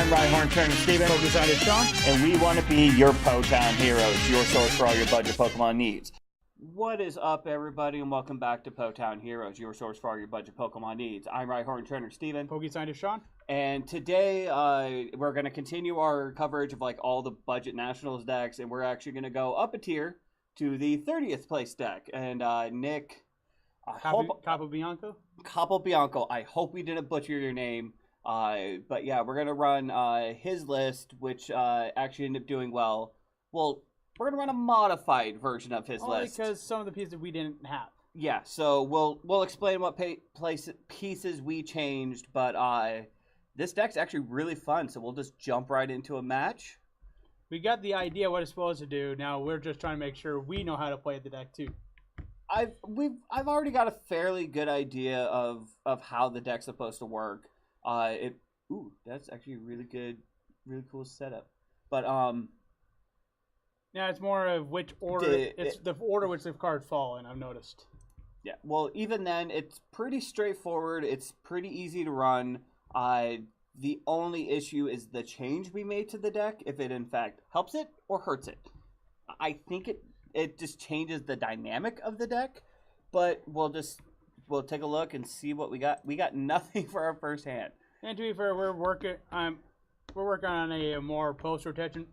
I'm Rhyhorn Turner Steven. Focus on it, Sean. And we want to be your Potown heroes, your source for all your budget Pokemon needs. What is up, everybody, and welcome back to Potown Heroes, your source for all your budget Pokemon needs. I'm Rhyhorn Turner Steven. Focus on it, Sean. And today, we're going to continue our coverage of like all the budget Nationals decks, and we're actually going to go up a tier to the 30th place deck. And Nick, Capobianco. Capobianco, I hope we didn't butcher your name. But yeah, we're going to run his list, which actually ended up doing well. Well, we're going to run a modified version of his list. Because some of the pieces we didn't have. Yeah, so we'll explain what pieces we changed, but this deck's actually really fun, so we'll just jump right into a match. We got the idea what it's supposed to do. Now we're just trying to make sure we know how to play the deck too. I've already got a fairly good idea of how the deck's supposed to work. That's actually a really good, really cool setup. But yeah, it's more of which order the order which the cards fall in. I've noticed. Yeah, well, even then, it's pretty straightforward. It's pretty easy to run. The only issue is the change we made to the deck, if it in fact helps it or hurts it. I think it just changes the dynamic of the deck, but we'll take a look and see what we got. We got nothing for our first hand. And to be fair, we're working on a more post rotation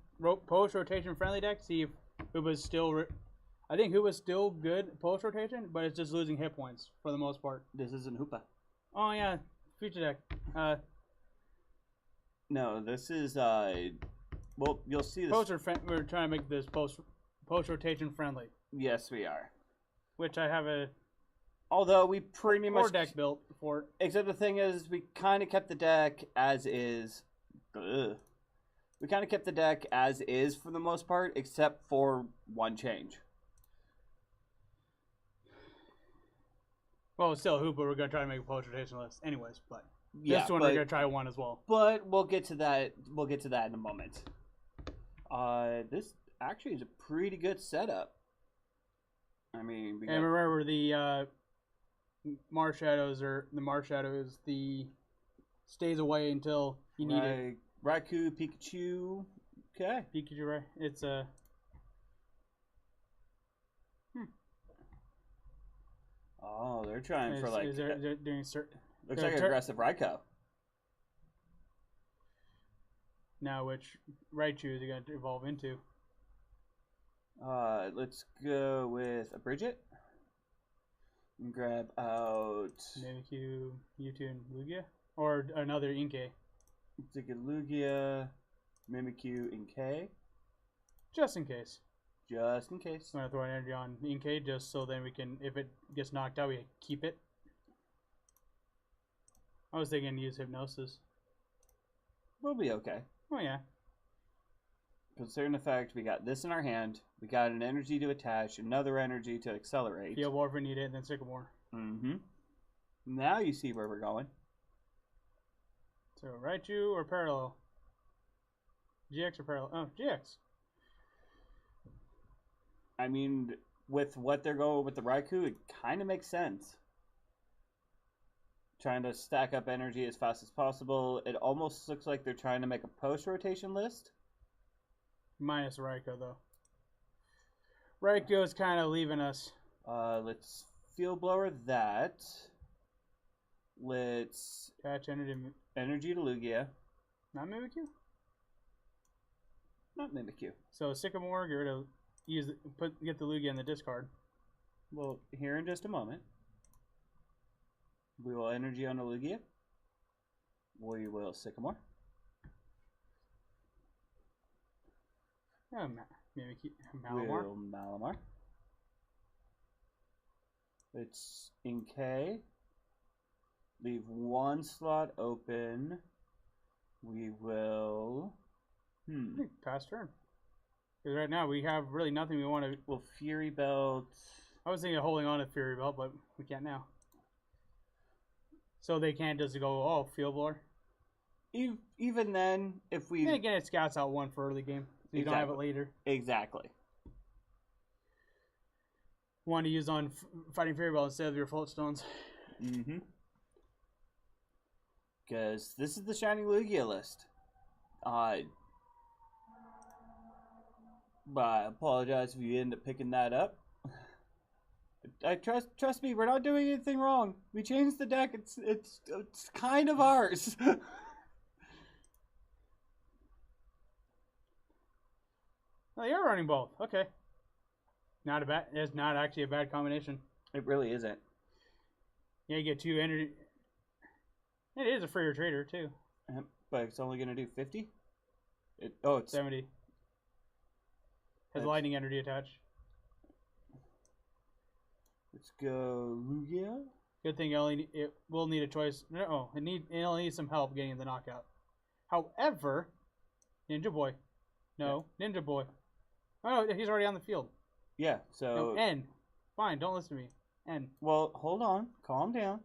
friendly deck. See if it was still. I think Hoopa was still good post rotation, but it's just losing hit points for the most part. This isn't Hoopa. Oh yeah, future deck. No, this is well, you'll see this. We're trying to make this post rotation friendly. Yes, we are. Which I have a. Although we pretty much deck built for it. Except the thing is, we kind of kept the deck as is. We kind of kept the deck as is for the most part, except for one change. Well, it's still a Hoopa. We're going to try to make a post rotation list anyways, but yeah, this one we're going to try one as well. But we'll get to that. We'll get to that in a moment. This actually is a pretty good setup. I mean, and remember the Marshadow is the stays away until you need it. Raikou, Pikachu. Okay. Pikachu, right? It's a. Oh, they're trying for like. They're doing certain. Looks like aggressive Raikou. Now, which Raichu is he going to evolve into? Let's go with a Bridget. And grab out Mimikyu, Mewtwo, and Lugia, or another Inkay. Take a Lugia, Mimikyu, Inkay. Just in case. Just in case. I'm gonna throw an energy on Inkay just so then we can, if it gets knocked out, we keep it. I was thinking use Hypnosis. We'll be okay. Oh yeah. Considering the fact we got this in our hand, we got an energy to attach, another energy to accelerate. Field War if we need it, and then Sycamore. Mm-hmm. Now you see where we're going. So Raichu or Parallel? GX or Parallel? Oh, GX. I mean, with what they're going with the Raikou, it kind of makes sense. Trying to stack up energy as fast as possible. It almost looks like they're trying to make a post-rotation list. Minus Raikou, though. Raikou is kind of leaving us. Let's Field Blower that. Let's attach energy to Lugia. Not Mimikyu? Not Mimikyu. So Sycamore, get rid of get the Lugia in the discard. Well, here in just a moment. We will energy on the Lugia. We will Sycamore. Mimikyu, Malamar. We'll Malamar. It's Inkay. Leave one slot open. We will. Pass turn. Because right now we have really nothing we want to. Well, Fury Belt. I was thinking of holding on to Fury Belt, but we can't now. So they can't just go, oh, Field Blower. Even then, if we. Then again, it scouts out one for early game. So you don't have it later. Exactly. Want to use on Fighting Fury Belt instead of your Float Stones. Mm-hmm. Because this is the Shining Lugia list. But I apologize if you end up picking that up. I trust me, we're not doing anything wrong. We changed the deck. It's kind of ours. Oh, you're running both. Okay. Not a bad. It's not actually a bad combination. It really isn't. Yeah, you get 2 energy. It is a freer trader too. But it's only gonna do 50. It's 70. Has lightning energy attached. Let's go Lugia. Good thing it will need a choice. No, it only needs some help getting the knockout. However, Ninja Boy. No, Ninja Boy. Oh, no, he's already on the field. Yeah, so... No, N. Fine, don't listen to me. N. Well, hold on. Calm down.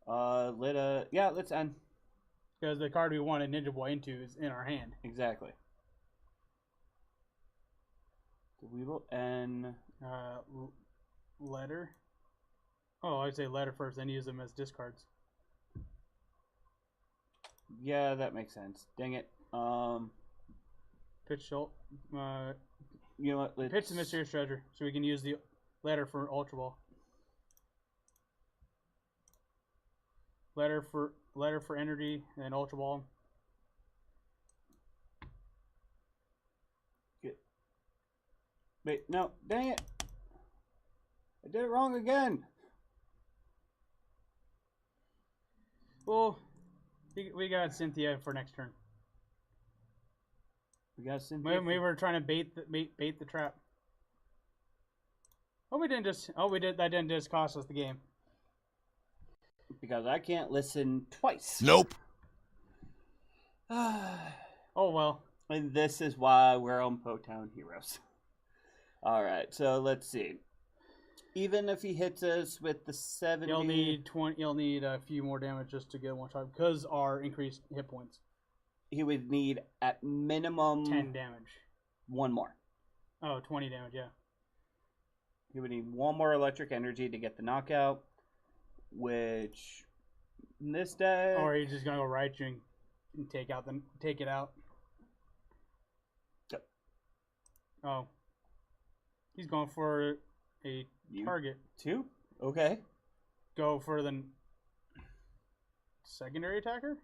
Let's N. Because the card we wanted Ninja Boy into is in our hand. Exactly. So we will N. Letter. Oh, I'd say letter first, then use them as discards. Yeah, that makes sense. Dang it. Pitch Schultz. You know what? Let's... Pitch the Mysterious Treasure, so we can use the letter for Ultra Ball. Letter for energy and Ultra Ball. Good. Wait, no, dang it! I did it wrong again. Well, we got Cynthia for next turn. We got Cynthia. We were trying to bait the trap. Oh, we didn't just. Oh, we did. That didn't just cost us the game. Because I can't listen twice. Nope. Oh well. And this is why we're on Potown Heroes. All right, so let's see. Even if he hits us with the 70, You'll need 20. You'll need a few more damage just to get one shot because our increased hit points. He would need at minimum 10 damage. One more. Oh, 20 damage. Yeah. He would need one more electric energy to get the knockout, which in this deck. Or he's just gonna go right and take it out. Yep. Oh. He's going for a target. 2? Okay. Go for the secondary attacker?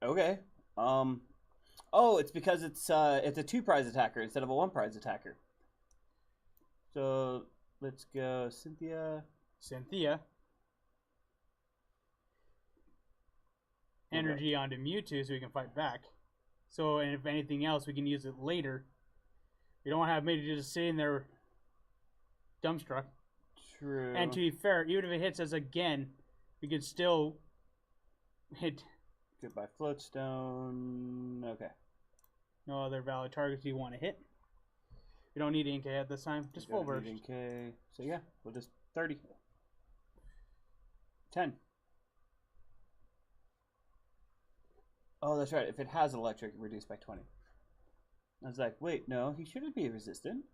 Okay. Oh, it's because it's a 2 prize attacker instead of a 1 prize attacker. So let's go Cynthia. Energy onto Mewtwo so we can fight back. So, and if anything else, we can use it later. We don't have Mewtwo just sitting there dumbstruck. True. And to be fair, even if it hits us again, we could still hit. Goodbye Floatstone. Okay. No other valid targets you want to hit. We don't need Inkay at this time. Just full burst. Inkay. So yeah, we'll just 30. 10. Oh, that's right. If it has electric, reduced by 20. I was like, wait, no, he shouldn't be resistant.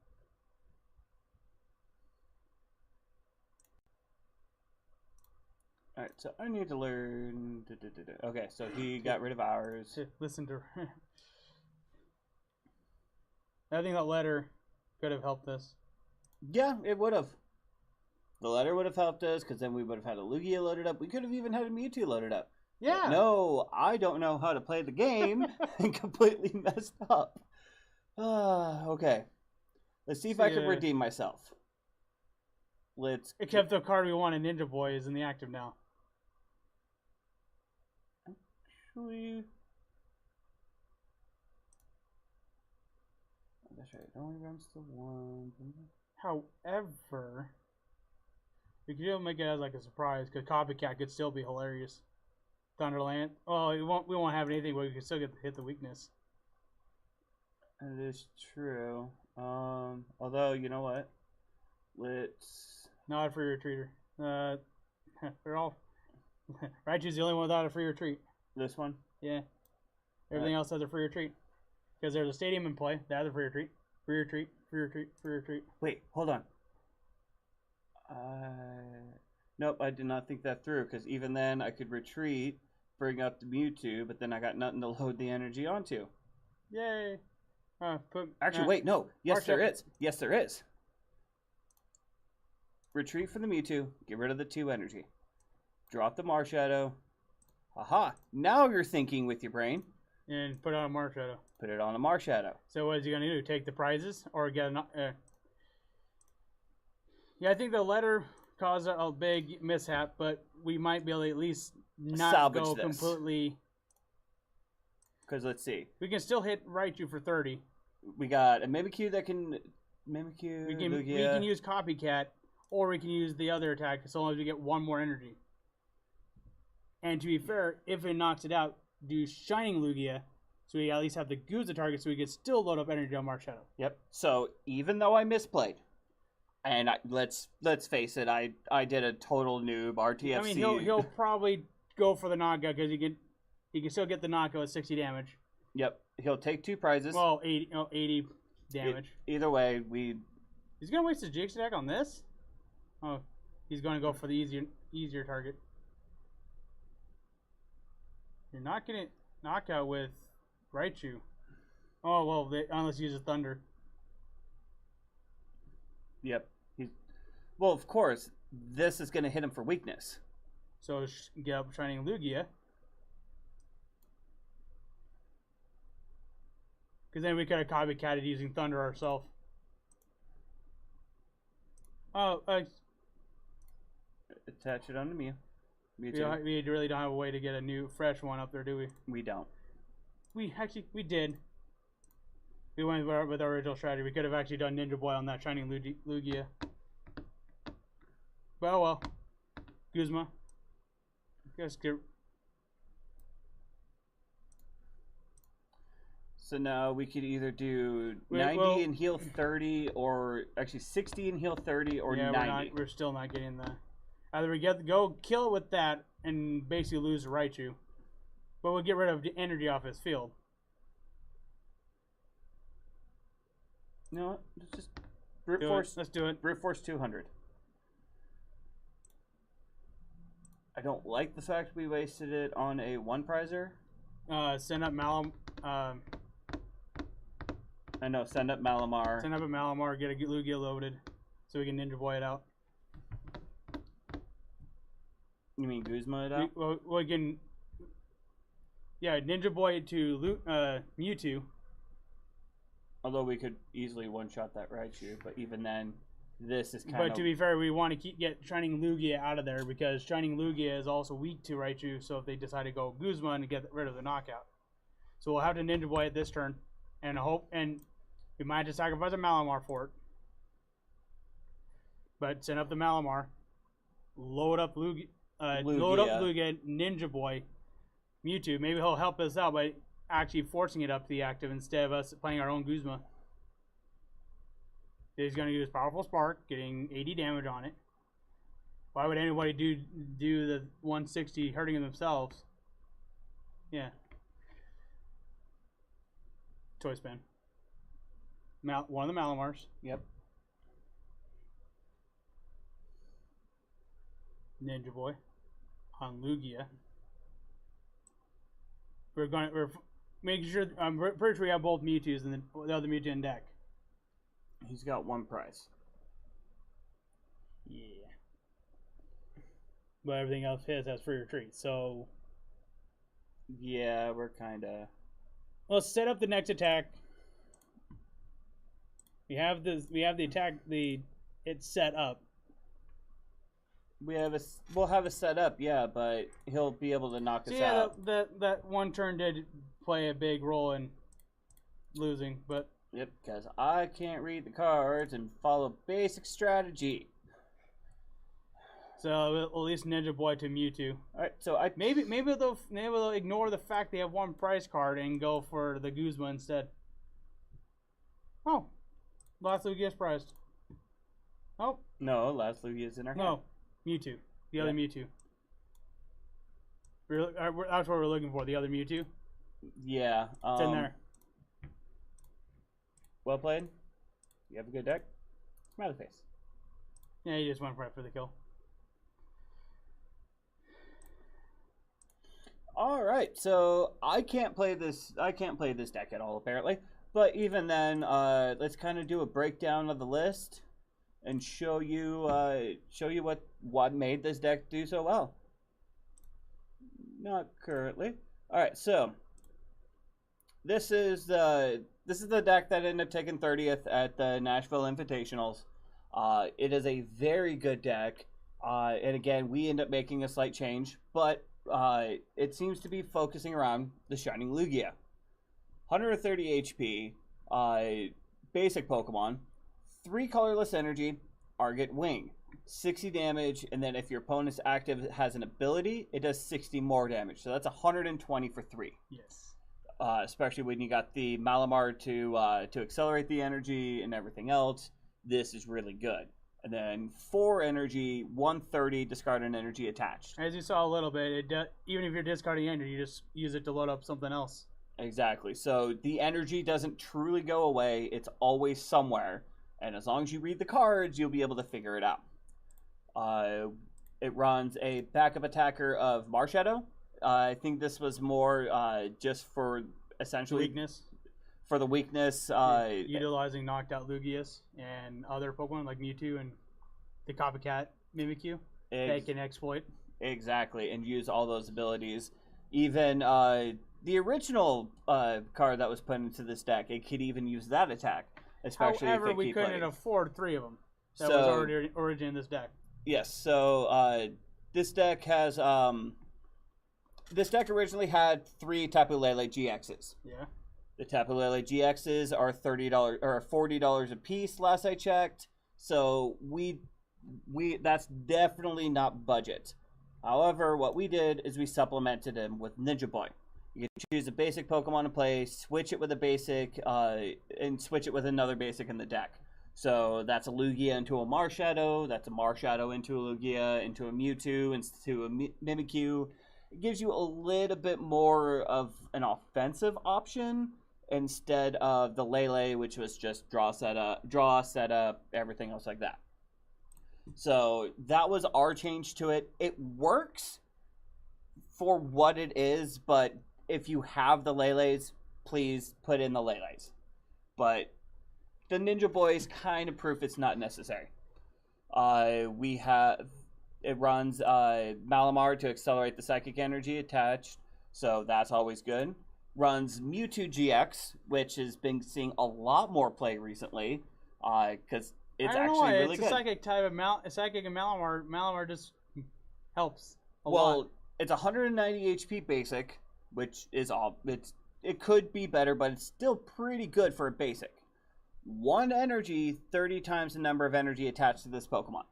Alright, so I need to learn... Okay, so he got rid of ours. Listen to her. I think that letter could have helped us. Yeah, it would have. The letter would have helped us, because then we would have had a Lugia loaded up. We could have even had a Mewtwo loaded up. Yeah. But no, I don't know how to play the game and completely messed up. Okay. Let's see if I can redeem myself. Except the card we wanted, Ninja Boy, is in the active now. Actually... That's right. It only runs to 1. However, we could even make it as like a surprise because Copycat could still be hilarious. Thunderland. Oh, we won't have anything, but we can still hit the weakness. That is true. Although you know what? Let's not a free retreater. They're all. Raichu's the only one without a free retreat. This one. Yeah. Everything else has a free retreat. Because there's a stadium in play. That has a free retreat. Free retreat. Free retreat. Free retreat. Wait, hold on. Nope, I did not think that through. Because even then, I could retreat, bring up the Mewtwo, but then I got nothing to load the energy onto. Yay! Actually, wait, no. Yes, there Marshadow. is. Yes, there is. Retreat from the Mewtwo. Get rid of the 2 energy. Drop the Marshadow. Aha! Now you're thinking with your brain. And put on a Marshadow. Put it on a Marshadow. So what is he gonna do? Take the prizes or get a? Yeah, I think the letter caused a big mishap, but we might be able to at least not Salvage go this. completely. Because let's see. We can still hit Raichu for 30. We got a Mimikyu that can... Mimikyu, We Lugia. can use Copycat, or we can use the other attack as long as we get 1 more energy. And to be fair, if it knocks it out, do Shining Lugia, so we at least have the Guzma target, so we can still load up energy on Marshadow. Yep. So even though I misplayed, and let's face it, I did a total noob RTFC. I mean, he'll probably go for the knockout because he can still get the knockout at 60 damage. Yep. He'll take 2 prizes. Well, 80 damage. Either way, He's gonna waste his Jix attack on this. Oh, he's gonna go for the easier target. You're not gonna knockout with Raichu. Oh well, unless he uses Thunder. Yep. Well, of course, this is going to hit him for weakness. So get up Shining Lugia. Because then we could have copycatted using Thunder ourselves. Oh, Attach it onto Mew. we really don't have a way to get a new, fresh one up there, do we? We don't. We did. We went with our original strategy. We could have actually done Ninja Boy on that Shining Lugia. But oh well. Guzma. Guess get. So now we could either do 90 and heal 30, or actually 60 and heal 30, or yeah, 90. We're still not getting the. Either we go kill it with that and basically lose Raichu, but we'll get rid of the energy off his field. You know what? Let's just brute force. Let's do it. Brute force 200. I don't like the fact we wasted it on a 1 prizer. Send up Malam. I know. Send up Malamar. Send up a Malamar. Get a Lugia loaded, so we can Ninja Boy it out. You mean Guzma it out? We can. Yeah, Ninja Boy it to Mewtwo. Although we could easily one-shot that Raichu, but even then, this is kind of... But to be fair, we want to get Shining Lugia out of there because Shining Lugia is also weak to Raichu, so if they decide to go Guzma and get rid of the knockout. So we'll have to Ninja Boy it this turn, and we might have to sacrifice a Malamar for it. But send up the Malamar, load up Lugia, Ninja Boy, Mewtwo. Maybe he'll help us out by actually forcing it up to the active instead of us playing our own Guzma. He's going to use Powerful Spark, getting 80 damage on it. Why would anybody do the 160 hurting themselves? Yeah. Toy Spin. One of the Malamars. Yep. Ninja Boy on Lugia. We're making sure. I'm pretty sure we have both Mewtwo's and the other Mewtwo in deck. He's got 1 prize. Yeah. But everything else his has free retreat. So Yeah, we're kind of... let's set up the next attack. We have the attack. It's set up. We'll have a setup, yeah, but he'll be able to knock us out. That 1 turn did play a big role in losing, but Yep, because I can't read the cards and follow basic strategy. so at least Ninja Boy to Mewtwo. All right, so Maybe they'll ignore the fact they have 1 prize card and go for the Guzma instead. Oh, last Lugia's prized. Oh no, last Lugia's in our hand. no, Mewtwo, the other Mewtwo. That's what we're looking for. The other Mewtwo. Yeah, It's in there. Well played. You have a good deck. Smiley face. Yeah, he just went right for the kill. All right, so I can't play this. I can't play this deck at all, apparently. But even then, let's kind of do a breakdown of the list and show you what made this deck do so well. Not currently. All right, so this is the deck that ended up taking 30th at the Nashville Invitationals. It is a very good deck, and again, we end up making a slight change, but it seems to be focusing around the Shining Lugia. 130 HP, basic Pokemon, 3 colorless energy, Argot Wing, 60 damage, and then if your opponent's active has an ability, it does 60 more damage. So that's 120 for 3. Yes. Especially when you got the Malamar to accelerate the energy and everything else. This is really good. And then 4 energy, 130, discard an energy attached. As you saw a little bit, even if you're discarding energy, you just use it to load up something else. Exactly. So the energy doesn't truly go away. It's always somewhere. And as long as you read the cards, you'll be able to figure it out. It runs a backup attacker of Marshadow. I think this was more just for essentially... Weakness. For the weakness. Utilizing knocked out Lugias and other Pokemon like Mewtwo and the Copycat Mimikyu. They can exploit. Exactly. And use all those abilities. Even the original card that was put into this deck, it could even use that attack. Especially However, if we couldn't afford 3 of them. That was already origin in this deck. Yes, so this deck has this deck originally had 3 Tapu Lele GXs. Yeah. The Tapu Lele GXs are $30 or $40 a piece last I checked. So we that's definitely not budget. However, what we did is we supplemented him with Ninja Boy. You can choose a basic Pokemon to play, switch it with a basic, and switch it with another basic in the deck. So that's a Lugia into a Marshadow, that's a Marshadow into a Lugia, into a Mewtwo, into a Mimikyu. It gives you a little bit more of an offensive option instead of the Lele, which was just draw, setup, everything else like that. So that was our change to it. It works for what it is, but if you have the Leles, please put in the Leles. But the Ninja Boy is kind of proof it's not necessary. It runs Malamar to accelerate the psychic energy attached, so that's always good. Runs Mewtwo GX, which has been seeing a lot more play recently, because it's actually really good. It's a psychic type of Psychic and Malamar. Malamar just helps a lot. Well, it's 190 HP basic, which is all. It could be better, but it's still pretty good for a basic. 1 energy, 30 times the number of energy attached to this Pokemon.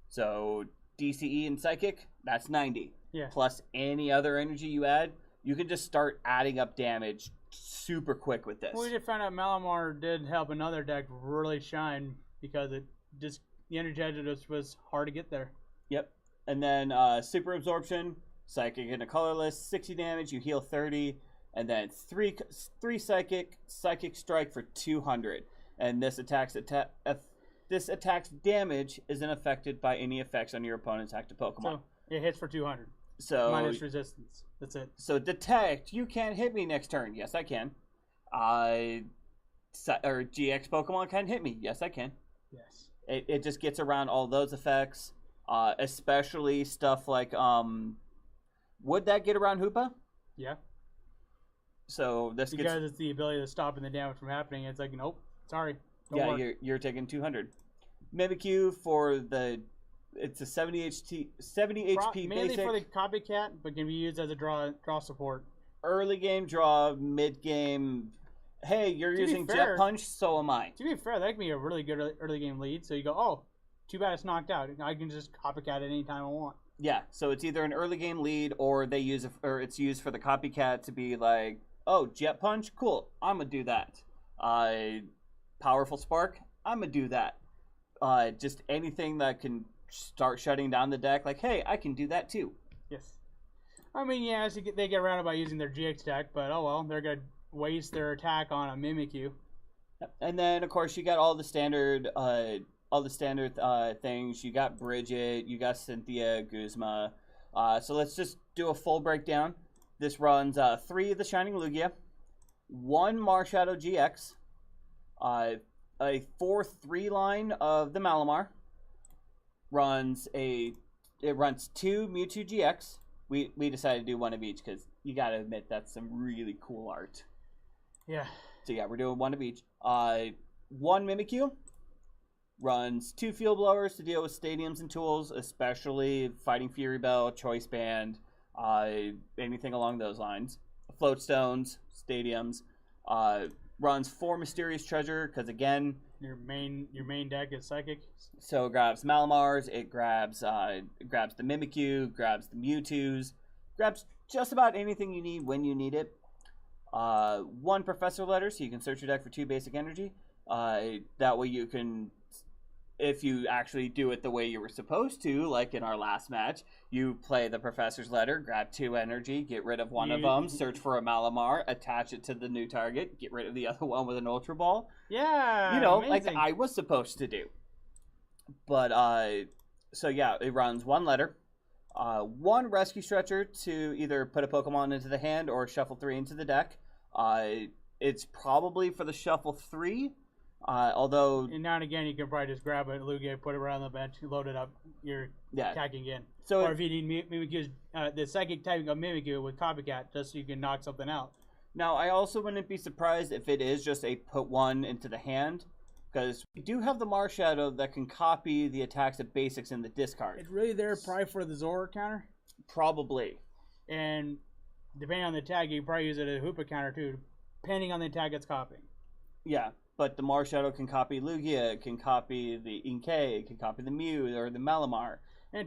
So DCE and Psychic, that's 90. Yeah. Plus any other energy you add, you can just start adding up damage super quick with this. We just found out Malamar did help another deck really shine because the energy edge was hard to get there. Yep. And then Super Absorption, Psychic and a colorless, 60 damage, you heal 30, and then 3 Psychic Strike for 200. And this attack's damage isn't affected by any effects on your opponent's active Pokemon. So it hits for 200. So minus resistance. That's it. So detect, you can't hit me next turn. Yes, I can. Or GX Pokemon can hit me. Yes, I can. Yes. It just gets around all those effects, especially stuff like would that get around Hoopa? Yeah. So this because it's the ability to stop the damage from happening. It's like, nope, sorry. Yeah, you're taking 200. Mimikyu for it's a 70 HP mainly basic. for the Copycat, but can be used as a draw support. Early game draw, mid game. Hey, you're using Jet Punch, so am I. To be fair, that can be a really good early game lead. So you go, oh, too bad it's knocked out. I can just Copycat it anytime I want. Yeah, so it's either an early game lead or it's used for the Copycat to be like, oh, Jet Punch, cool, I'm gonna do that. Powerful Spark, I'm gonna do that. Just anything that can start shutting down the deck, like, hey, I can do that too. Yes. I mean, yeah, they get around it by using their GX attack, but oh well, they're gonna waste their attack on a Mimikyu. And then, of course, you got all the standard things. You got Bridget, you got Cynthia, Guzma. So let's just do a full breakdown. This runs 3 of the Shining Lugia, 1 Marshadow GX, a 4/3 line of the Malamar. It runs 2 Mewtwo GX. We decided to do one of each because you gotta admit that's some really cool art. Yeah. So yeah, we're doing one of each. 1 Mimikyu. Runs 2 Field Blowers to deal with stadiums and tools, especially Fighting Fury Bell, Choice Band, anything along those lines. Float Stones, stadiums. Runs 4 Mysterious Treasure, because again... Your main deck is Psychic. So it grabs Malamars, it grabs the Mimikyu, grabs the Mewtwo's, grabs just about anything you need when you need it. 1 Professor Letter, so you can search your deck for 2 basic energy. That way you can, if you actually do it the way you were supposed to, like in our last match, you play the Professor's Letter, grab 2 energy, get rid of one of them, search for a Malamar, attach it to the new target, get rid of the other one with an Ultra Ball. Yeah, you know, amazing. like I was supposed to do. But so yeah, it runs 1 letter, 1 Rescue Stretcher to either put a Pokemon into the hand or shuffle 3 into the deck. It's probably for the shuffle 3. Although... And now and again, you can probably just grab a Lugia, put it around the bench, load it up, you're attacking again. So or if you need Mimikyu, the psychic typing of Mimikyu with Copycat, just so you can knock something out. Now, I also wouldn't be surprised if it is just a put 1 into the hand, because we do have the Marshadow that can copy the attacks of basics in the discard. It's really there probably for the Zora counter? Probably. And depending on the tag, you can probably use it as a Hoopa counter too, depending on the attack it's copying. Yeah. But the Marshadow can copy Lugia, can copy the Inkay, can copy the Mew or the Malamar,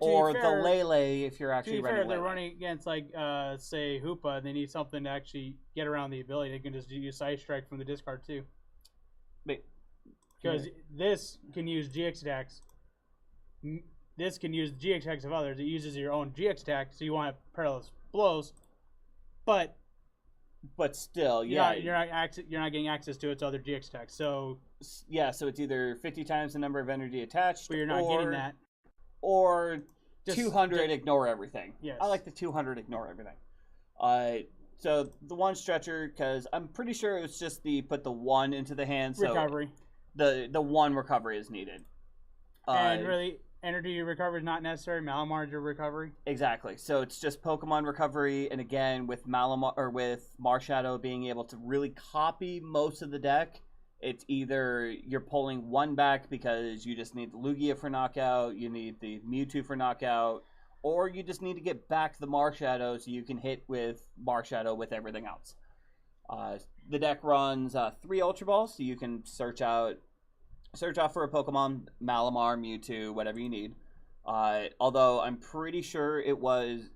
or the Lele if you're actually running. To be fair, they're running against like say Hoopa, and they need something to actually get around the ability. They can just use Side Strike from the discard too. Because this can use GX attacks. This can use GX attacks of others. It uses your own GX attack, so you want to have perilous blows, but still, you're not getting access to its other GX attacks. So yeah, so it's either 50 times the number of energy attached, but you're not getting that, or 200 ignore everything. Yes, I like the 200 ignore everything. So the 1 stretcher, because I'm pretty sure it was just put the 1 into the hand. So recovery. The 1 recovery is needed. And really, energy recovery is not necessary. Malamar is your recovery. Exactly. So it's just Pokemon recovery, and again with Malamar or with Marshadow being able to really copy most of the deck, it's either you're pulling 1 back because you just need the Lugia for knockout, you need the Mewtwo for knockout, or you just need to get back the Marshadow so you can hit with Marshadow with everything else. The deck runs 3 Ultra Balls, so you can search out for a Pokemon, Malamar, Mewtwo, whatever you need. Although I'm pretty sure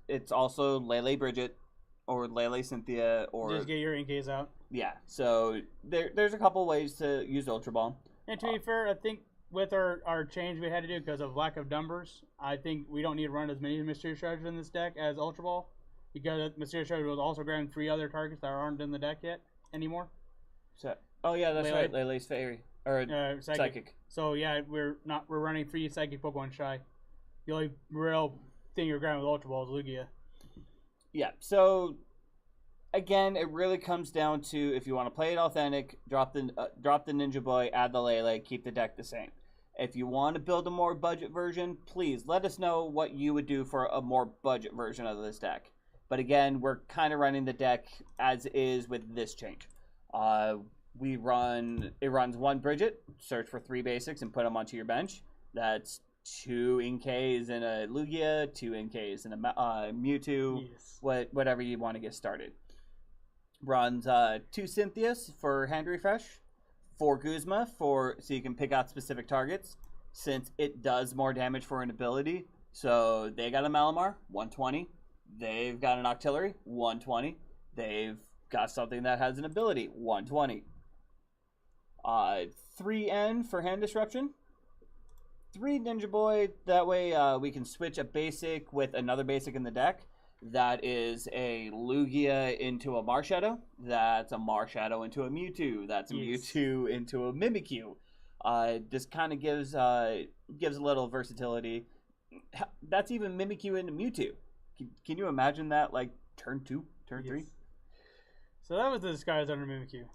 it's also Lele Bridget or Lele Cynthia, or just get your Inkays out. Yeah, so there's a couple ways to use Ultra Ball. And to be fair, I think with our change we had to do because of lack of numbers, I think we don't need to run as many Mysterious Treasures in this deck as Ultra Ball, because Mysterious Treasure was also grabbing 3 other targets that aren't in the deck yet anymore. So, oh yeah, that's right, Lele's Fairy. Or Psychic. So yeah, we're running 3 Psychic Pokemon shy. The only real thing you're grabbing with Ultra Ball is Lugia. Yeah, so again, it really comes down to if you want to play it authentic, drop the Ninja Boy, add the Lele, keep the deck the same. If you want to build a more budget version, please let us know what you would do for a more budget version of this deck. But again, we're kind of running the deck as is with this change. It runs 1 Bridget, search for 3 basics and put them onto your bench. That's 2 Inkays and a Lugia, 2 Inkays and a Mewtwo, yes. Whatever you want to get started. Runs 2 Cynthias for hand refresh, 4 Guzma so you can pick out specific targets, since it does more damage for an ability. So they got a Malamar, 120. They've got an Octillery, 120. They've got something that has an ability, 120. 3N for hand disruption. 3 Ninja Boy, that way we can switch a basic with another basic in the deck. That is a Lugia into a Marshadow. That's a Marshadow into a Mewtwo. That's a Mewtwo into a Mimikyu. This kind of gives a little versatility. That's even Mimikyu into Mewtwo. Can you imagine that, like, turn 2, Turn 3. So that was the Disguise under Mimikyu.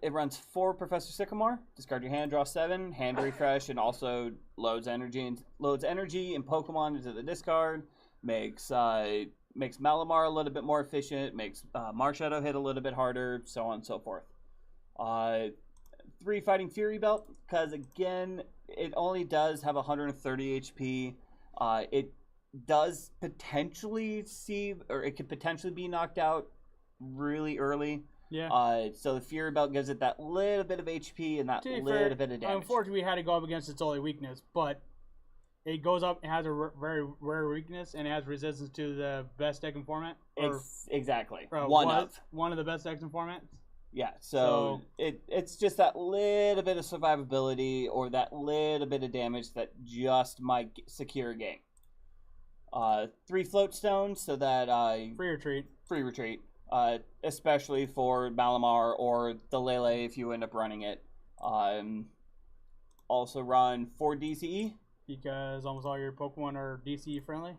It runs 4 Professor Sycamore. Discard your hand, draw 7, hand refresh, and also loads energy and Pokemon into the discard. Makes Malamar a little bit more efficient. Makes Marshadow hit a little bit harder. So on and so forth. 3 Fighting Fury Belt, because again, it only does have 130 HP. It does potentially it could potentially be knocked out really early. Yeah. So the Fury Belt gives it that little bit of HP and that little bit of damage. Unfortunately, we had to go up against its only weakness, but it goes up. It has a very rare weakness, and it has resistance to the best deck in format. Exactly. One of the best decks in format. Yeah. So it's just that little bit of survivability or that little bit of damage that just might secure a game. 3 Float Stones so that Free retreat. Especially for Malamar or the Lele if you end up running it. Also run 4 DCE. Because almost all your Pokemon are DCE friendly?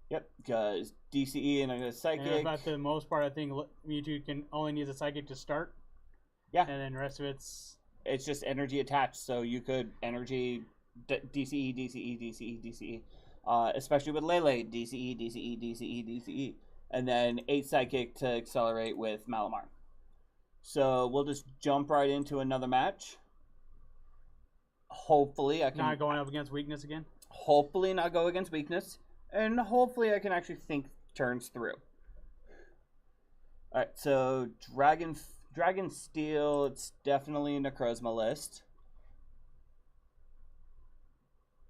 Yep, because DCE and a Psychic. And about the most part, I think Mewtwo only needs a Psychic to start. Yeah. And then the rest of it's just energy attached, so you could energy DCE, DCE, DCE, DCE. Especially with Lele, DCE, DCE, DCE, DCE. And then 8 Psychic to accelerate with Malamar. So we'll just jump right into another match. Hopefully I can... Not going up against weakness again? Hopefully not go against weakness. And hopefully I can actually think turns through. Alright, so Dragon Steel, it's definitely in the Necrozma list.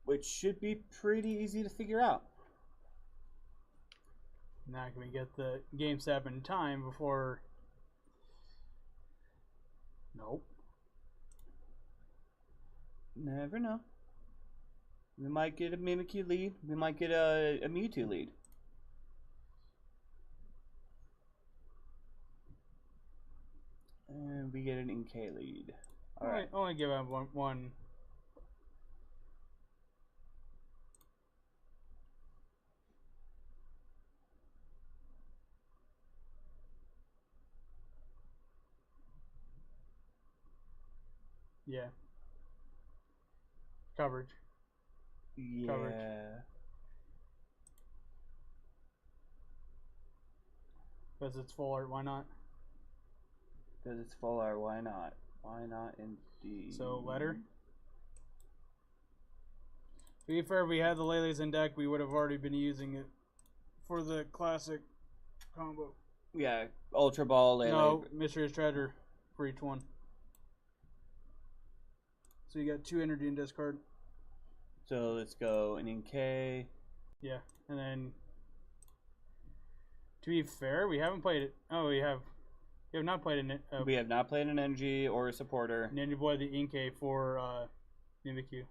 Which should be pretty easy to figure out. Now can we get the game set up in time before... Nope. Never know. We might get a Mimikyu lead. We might get a Mewtwo lead. And we get an Inkay lead. Alright. Only give him one. Yeah. Coverage. Yeah. Coverage. Because it's full art, why not? Because it's full art, why not? Why not indeed? So, letter? To be fair, if we had the Lele's in deck, we would have already been using it for the classic combo. Yeah, Ultra Ball, Lele. No, Mysterious Treasure for each one. So you got 2 energy in discard. So let's go an Inkay. Yeah, and then to be fair, we haven't played it. Oh, we have not played it. We have not played an energy or a supporter. Ninja Boy the Inkay for Mimikyu.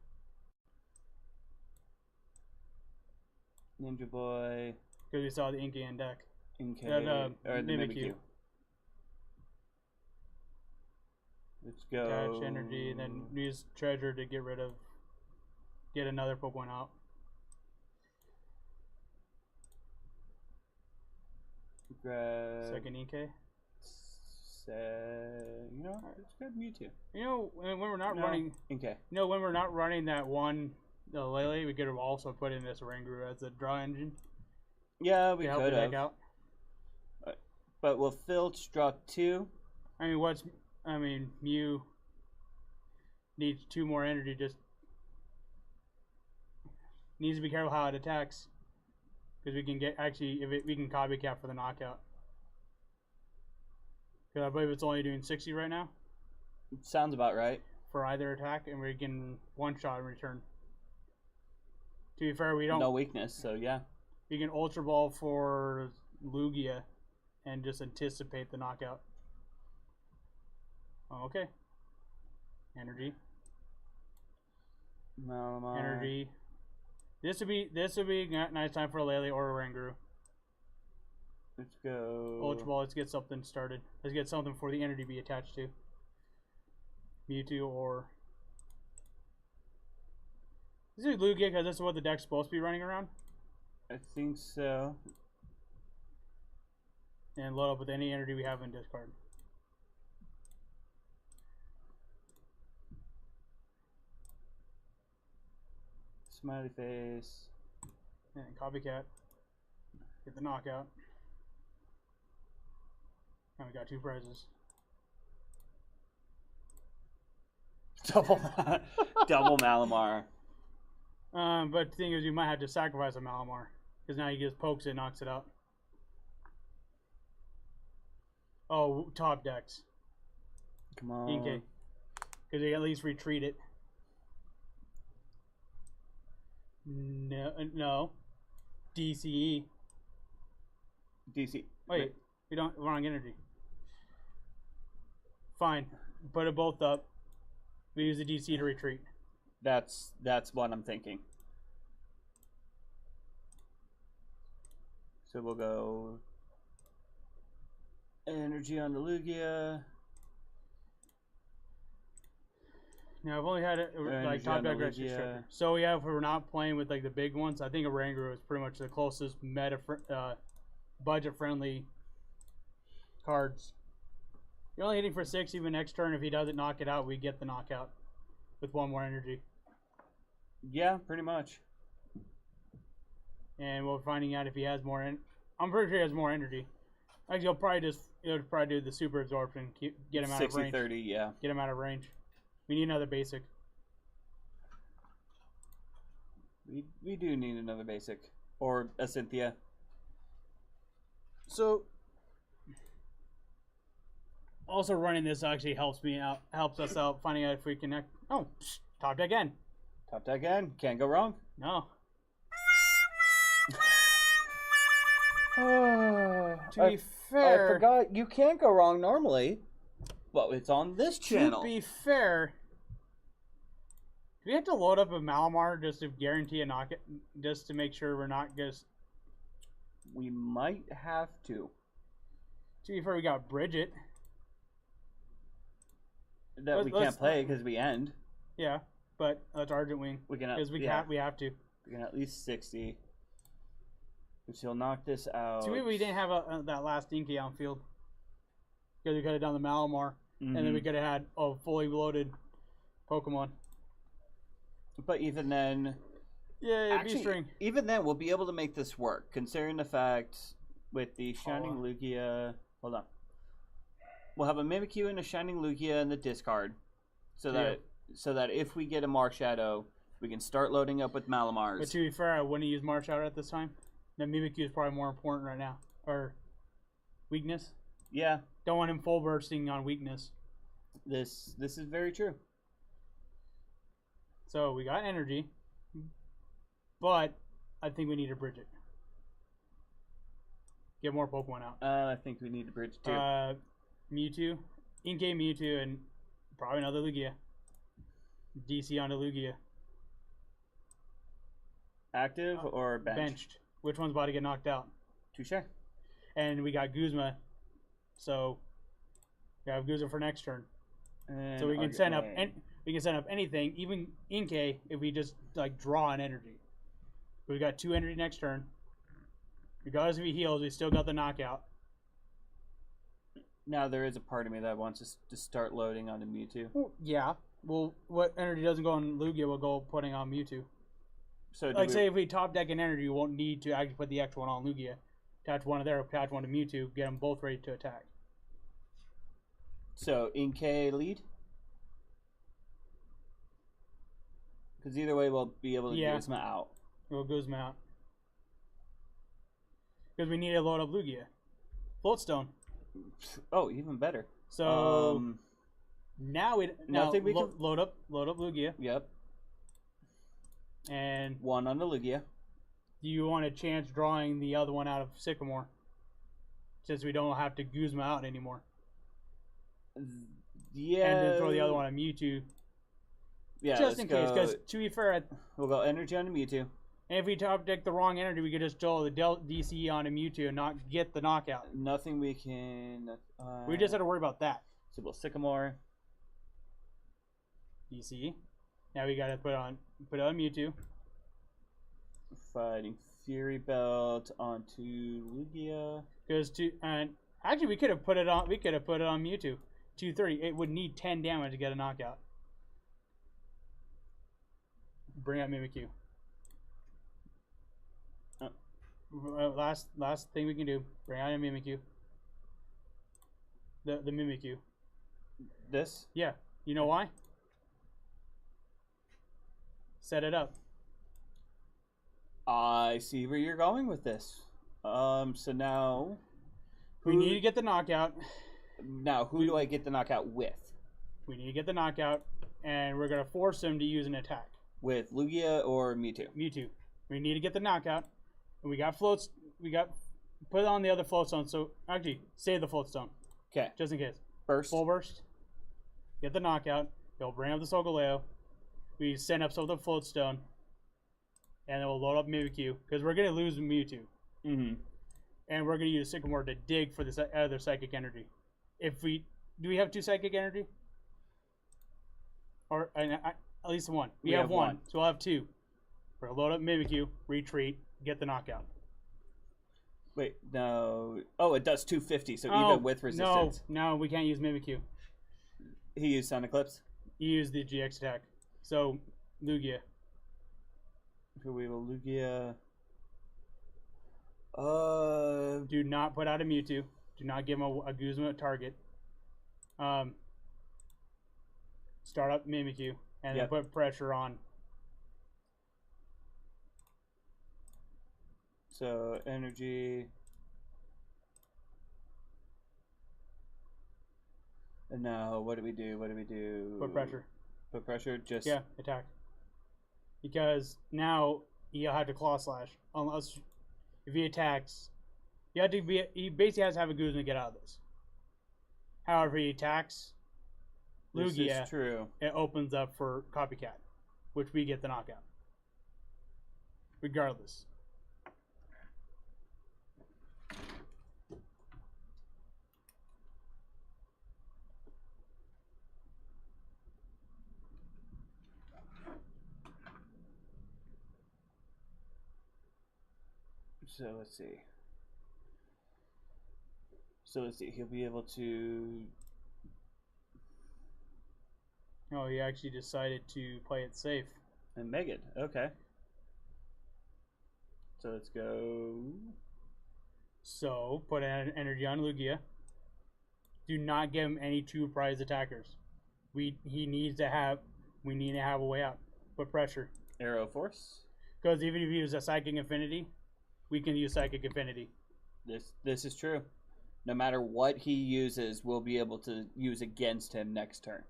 Ninja Boy. Because we saw the Inkay in deck. Inkay or the Mimikyu. Let's go. Attach energy, and then use Treasure to get another Pokemon out. Grab. Second Inkay. You know, let's grab Mewtwo. You know, when we're not running Inkay. You know, when we're not running that one, the Lele, we could have also put in this Oranguru as a draw engine. Yeah, we could have. Out. But will Filch draw 2? Mew needs 2 more energy. Just needs to be careful how it attacks, because we can get we can copycat for the knockout. Because I believe it's only doing 60 right now. Sounds about right. For either attack, and we can one shot in return. To be fair, we don't. No weakness, so yeah. You can Ultra Ball for Lugia, and just anticipate the knockout. Oh, okay. Energy. Malamar. Energy. This would be a nice time for a Lele or a Oranguru. Let's go. Ultra Ball. Let's get something started. Let's get something for the energy to be attached to. Mewtwo or. Is it Lugia because this is what the deck's supposed to be running around? I think so. and load up with any energy we have in discard. Smiley face. And copycat. Get the knockout. And we got 2 prizes. Double Malamar. But the thing is, you might have to sacrifice a Malamar. Because now he just pokes it, knocks it out. Oh, top decks. Come on. Inkay. Because they at least retreat it. No. DCE. DC. Wait, we don't. Wrong energy. Fine. Put it both up. We use the DC to retreat. That's what I'm thinking. So we'll go energy on the Lugia. Now I've only had it like top deck rescue structure. So yeah, if we're not playing with like the big ones, I think a Oranguru is pretty much the closest budget friendly cards. You're only hitting for 6 even next turn. If he doesn't knock it out, we get the knockout with 1 more energy. Yeah, pretty much. And we're finding out if he has more. I'm pretty sure he has more energy. Actually, he'll probably do the super absorption, get him out of range. 60-30, yeah. Get him out of range. We need another basic. We do need another basic. Or a Cynthia. So, also running this actually helps us out finding out if we connect. Oh, top deck again. Top deck again. Can't go wrong. No. To be fair, I forgot you can't go wrong normally. Well, it's on this channel. To be fair, do we have to load up a Malamar just to guarantee a knock it, just to make sure we're not just. We might have to. To be fair, we got Bridget. That we can't play because we end. Yeah, but that's Argent Wing. We can because we have to. We can at least 60. Which he'll knock this out. So we didn't have that last Inkay on field. Because we could have done the Malamar. And then we could have had a fully loaded Pokemon. But even then... Yeah, actually, even then, we'll be able to make this work. Considering the fact with the Shining Lugia... Hold on. We'll have a Mimikyu and a Shining Lugia in the discard. So that if we get a Marshadow, we can start loading up with Malamars. But to be fair, I wouldn't use Marshadow at this time. The Mimikyu is probably more important right now. Or weakness. Yeah. Don't want him full bursting on weakness. This is very true. So we got energy. But I think we need to bridge it. Get more Pokemon out. I think we need to bridge too. Mewtwo. Inkay Mewtwo and probably another Lugia. DC onto Lugia. Active or benched? Benched. Which one's about to get knocked out? Touche. And we got Guzma. So we have Guzma for next turn. And so we can send up anything, even Inkay, if we just like draw an energy. We got 2 energy next turn. Regardless if he heals, we still got the knockout. Now there is a part of me that wants us to start loading onto Mewtwo. Well, yeah. Well, what energy doesn't go on Lugia will go putting on Mewtwo. So like say if we top deck an energy, we won't need to actually put the extra one on Lugia. Attach one to there, attach one to Mewtwo, get them both ready to attack. So Inkay lead? Because either way we'll be able to Guzma out. We'll Guzma out. Because we need to load up Lugia. Floatstone. Oh, even better. So now we can load up Lugia. Yep. And 1 on the Lugia. Do you want a chance drawing the other one out of Sycamore? Since we don't have to Guzma out anymore. Yeah. And then throw the other one on Mewtwo. Yeah. Just in case, because to be fair, we'll go energy on Mewtwo. And if we top deck the wrong energy, we could just throw the DC onto Mewtwo and not get the knockout. Nothing we can. We just have to worry about that. So we'll Sycamore. DC. Now we gotta put it on Mewtwo. Fighting Fury Belt onto Lugia. Because Actually, we could have put it on. We could have put it on Mewtwo. 230. It would need 10 damage to get a knockout. Bring out Mimikyu. Last thing we can do. Bring out a Mimikyu. The Mimikyu. This? Yeah. You know why? Set it up. I see where you're going with this. So now... We need to get the knockout. Now, who do I get the knockout with? We need to get the knockout, and we're going to force him to use an attack. With Lugia or Mewtwo? Mewtwo. We need to get the knockout. And we got floats. We got... Put it on the other float stone. So, actually, save the float stone. Okay. Just in case. Burst. Full burst. Get the knockout. He'll bring up the Solgaleo. We send up some of the float stone. And then we'll load up Mimikyu. Because we're going to lose Mewtwo. Mm-hmm. And we're going to use Sycamore to dig for this other psychic energy. If we... Do we have 2 psychic energy? Or at least one. We have one. So we'll have 2. We're going to load up Mimikyu, retreat, get the knockout. Wait, no. Oh, it does 250, so even with resistance. No, we can't use Mimikyu. He used Sun Eclipse? He used the GX attack. So, Lugia. So we will Lugia... Do not put out a Mewtwo. Do not give him a Guzma target. Start up Mimikyu and then put pressure on. So energy. And now what do we do? What do we do? Put pressure. Put pressure. Just attack. Because now he'll have to claw slash unless. If he attacks, he basically has to have a Guzma to get out of this. However, he attacks Lugia. This is true. It opens up for Copycat, which we get the knockout. Regardless. So let's see. He'll be able to... Oh, he actually decided to play it safe. And Megan, okay. So let's go... So, put an energy on Lugia. Do not give him any 2 prize attackers. We need to have a way out. Put pressure. Arrow Force. Because even if you use a Psychic Infinity, we can use Psychic Infinity. This is true. No matter what he uses, we'll be able to use against him next turn.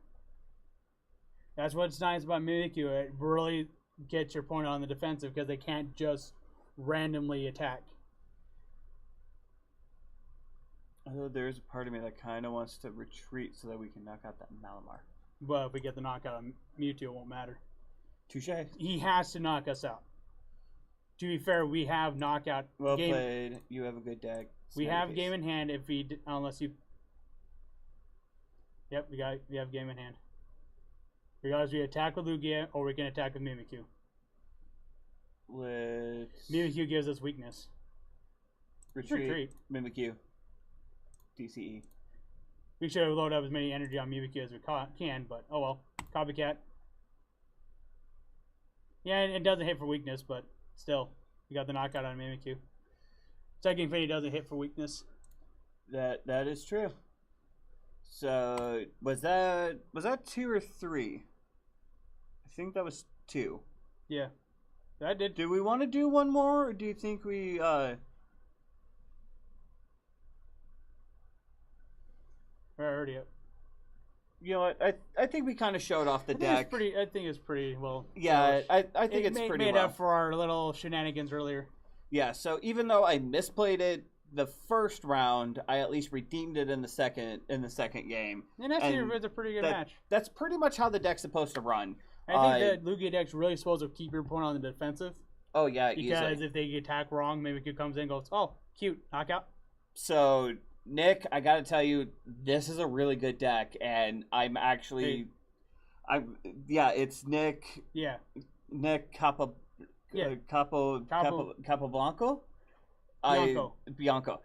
That's what's nice about Mimikyu. It really gets your opponent on the defensive because they can't just randomly attack. Although there's a part of me that kind of wants to retreat so that we can knock out that Malamar. But if we get the knockout on Mewtwo, it won't matter. Touche. He has to knock us out. To be fair, we have knockout. Well played. You have a good deck. We have game in hand if we unless you. Yep, we have game in hand. Regardless, we attack with Lugia or we can attack with Mimikyu. Mimikyu gives us weakness. Retreat. Mimikyu. DCE. We should have loaded up as many energy on Mimikyu as we can, but oh well. Copycat. Yeah, it doesn't hit for weakness, but still, we got the knockout on Mimikyu. Psychic Infinity doesn't hit for weakness. That is true. So was that 2 or 3? I think that was 2. Yeah, that did. Do we want to do one more, or do you think we? Already up. You know what? I think we kind of showed off the deck. I think it's pretty well. Yeah, I think it's pretty made well. up for our little shenanigans earlier. Yeah, so even though I misplayed it the first round, I at least redeemed it in the second game. And actually, it was a pretty good match. That's pretty much how the deck's supposed to run. I think the Lugia deck's really supposed to keep your opponent on the defensive. Oh yeah, because easily. If they attack wrong, maybe Q comes in and goes, "Oh, cute, knockout." So Nick, I gotta tell you, this is a really good deck, and I'm actually, it's Nick. Yeah. Nick Capablanco. Bianco.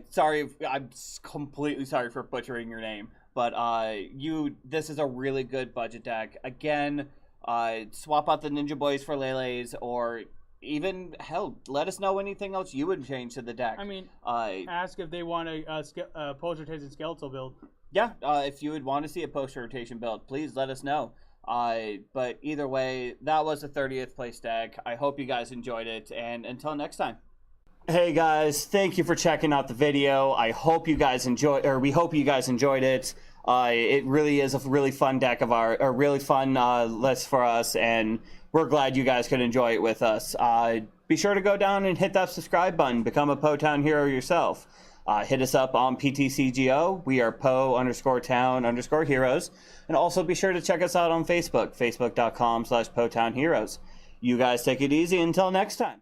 Sorry, I'm completely sorry for butchering your name, but this is a really good budget deck. Again, swap out the Ninja Boys for Lele's, or even, hell, let us know anything else you would change to the deck. I mean, ask if they want a post-rotation skeletal build. Yeah, if you would want to see a post-rotation build, please let us know. But either way, that was the 30th place deck. I hope you guys enjoyed it, and until next time. Hey guys, thank you for checking out the video. I hope you guys we hope you guys enjoyed it. It really is a really fun deck of a really fun list for us, and we're glad you guys could enjoy it with us. Be sure to go down and hit that subscribe button, become a Po-Town hero yourself. Hit us up on PTCGO. We are Po_Town_heroes. And also be sure to check us out on Facebook, facebook.com/PoTownHeroes. You guys take it easy until next time.